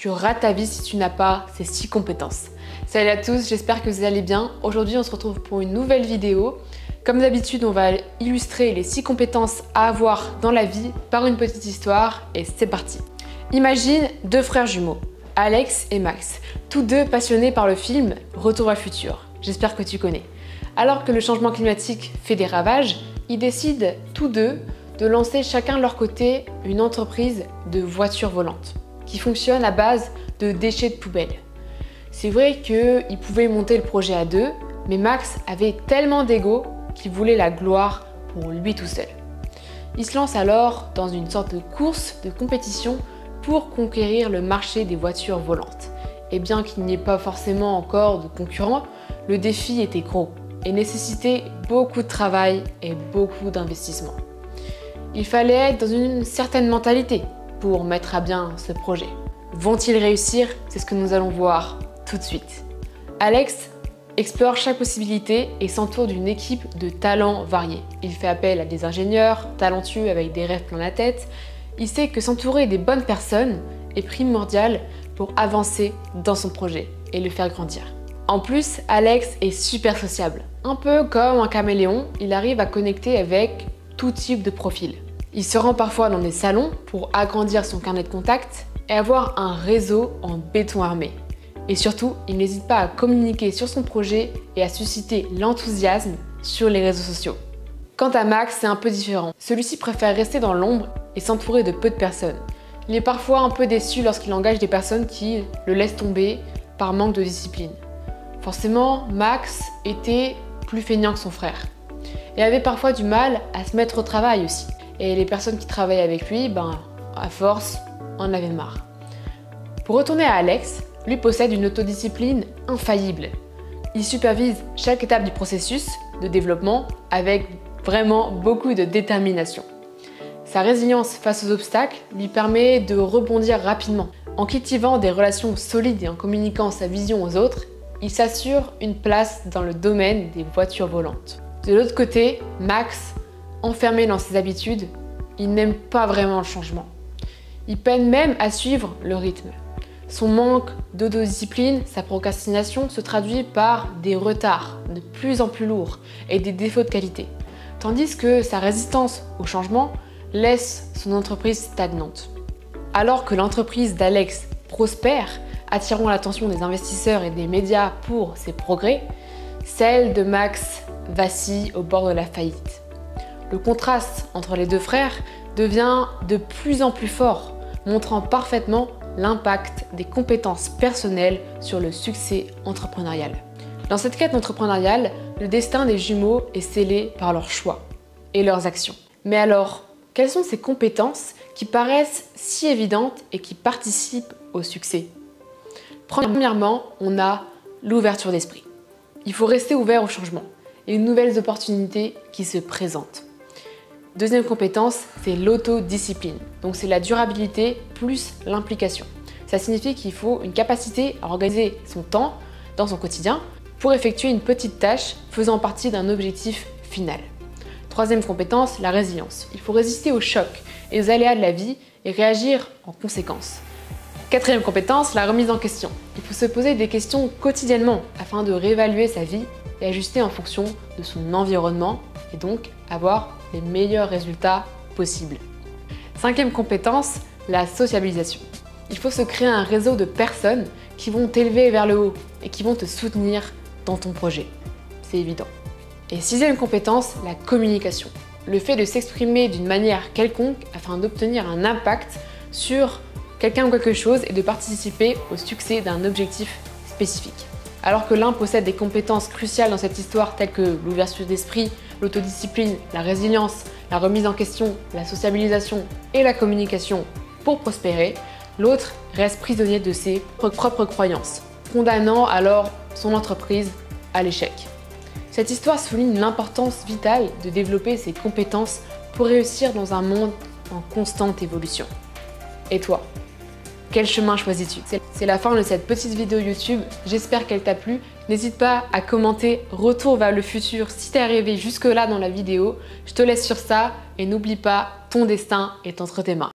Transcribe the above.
Tu rates ta vie si tu n'as pas ces 6 compétences. Salut à tous, j'espère que vous allez bien. Aujourd'hui, on se retrouve pour une nouvelle vidéo. Comme d'habitude, on va illustrer les 6 compétences à avoir dans la vie par une petite histoire et c'est parti. Imagine 2 frères jumeaux, Alex et Max, tous deux passionnés par le film Retour à le futur. J'espère que tu connais. Alors que le changement climatique fait des ravages, ils décident tous deux de lancer chacun de leur côté une entreprise de voitures volantes qui fonctionne à base de déchets de poubelle. C'est vrai qu'ils pouvaient monter le projet à deux, mais Max avait tellement d'ego qu'il voulait la gloire pour lui tout seul. Il se lance alors dans une sorte de course, de compétition pour conquérir le marché des voitures volantes. Et bien qu'il n'y ait pas forcément encore de concurrents, le défi était gros et nécessitait beaucoup de travail et beaucoup d'investissement. Il fallait être dans une certaine mentalité pour mettre à bien ce projet. Vont-ils réussir? C'est ce que nous allons voir tout de suite. Alex explore chaque possibilité et s'entoure d'une équipe de talents variés. Il fait appel à des ingénieurs talentueux avec des rêves plein la tête. Il sait que s'entourer des bonnes personnes est primordial pour avancer dans son projet et le faire grandir. En plus, Alex est super sociable. Un peu comme un caméléon, il arrive à connecter avec tout type de profil. Il se rend parfois dans des salons pour agrandir son carnet de contacts et avoir un réseau en béton armé. Et surtout, il n'hésite pas à communiquer sur son projet et à susciter l'enthousiasme sur les réseaux sociaux. Quant à Max, c'est un peu différent. Celui-ci préfère rester dans l'ombre et s'entourer de peu de personnes. Il est parfois un peu déçu lorsqu'il engage des personnes qui le laissent tomber par manque de discipline. Forcément, Max était plus feignant que son frère et avait parfois du mal à se mettre au travail aussi. Et les personnes qui travaillaient avec lui, à force, en avaient marre. Pour retourner à Alex, lui possède une autodiscipline infaillible. Il supervise chaque étape du processus de développement avec vraiment beaucoup de détermination. Sa résilience face aux obstacles lui permet de rebondir rapidement. En cultivant des relations solides et en communiquant sa vision aux autres, il s'assure une place dans le domaine des voitures volantes. De l'autre côté, Max, enfermé dans ses habitudes, il n'aime pas vraiment le changement. Il peine même à suivre le rythme. Son manque d'autodiscipline, sa procrastination se traduit par des retards de plus en plus lourds et des défauts de qualité. Tandis que sa résistance au changement laisse son entreprise stagnante. Alors que l'entreprise d'Alex prospère, attirant l'attention des investisseurs et des médias pour ses progrès, celle de Max vacille au bord de la faillite. Le contraste entre les deux frères devient de plus en plus fort, montrant parfaitement l'impact des compétences personnelles sur le succès entrepreneurial. Dans cette quête entrepreneuriale, le destin des jumeaux est scellé par leurs choix et leurs actions. Mais alors, quelles sont ces compétences qui paraissent si évidentes et qui participent au succès? Premièrement, on a l'ouverture d'esprit. Il faut rester ouvert au changement et aux nouvelles opportunités qui se présentent. Deuxième compétence, c'est l'autodiscipline. Donc c'est la durabilité plus l'implication. Ça signifie qu'il faut une capacité à organiser son temps dans son quotidien pour effectuer une petite tâche faisant partie d'un objectif final. Troisième compétence, la résilience. Il faut résister aux chocs et aux aléas de la vie et réagir en conséquence. Quatrième compétence, la remise en question. Il faut se poser des questions quotidiennement afin de réévaluer sa vie et ajuster en fonction de son environnement et donc avoir les meilleurs résultats possibles. Cinquième compétence, la sociabilisation. Il faut se créer un réseau de personnes qui vont t'élever vers le haut et qui vont te soutenir dans ton projet. C'est évident. Et sixième compétence, la communication. Le fait de s'exprimer d'une manière quelconque afin d'obtenir un impact sur quelqu'un ou quelque chose et de participer au succès d'un objectif spécifique. Alors que l'un possède des compétences cruciales dans cette histoire telles que l'ouverture d'esprit, l'autodiscipline, la résilience, la remise en question, la sociabilisation et la communication pour prospérer, l'autre reste prisonnier de ses propres croyances, condamnant alors son entreprise à l'échec. Cette histoire souligne l'importance vitale de développer ses compétences pour réussir dans un monde en constante évolution. Et toi, quel chemin choisis-tu? C'est la fin de cette petite vidéo YouTube, j'espère qu'elle t'a plu. N'hésite pas à commenter Retour vers le futur si t'es arrivé jusque là dans la vidéo. Je te laisse sur ça et n'oublie pas, ton destin est entre tes mains.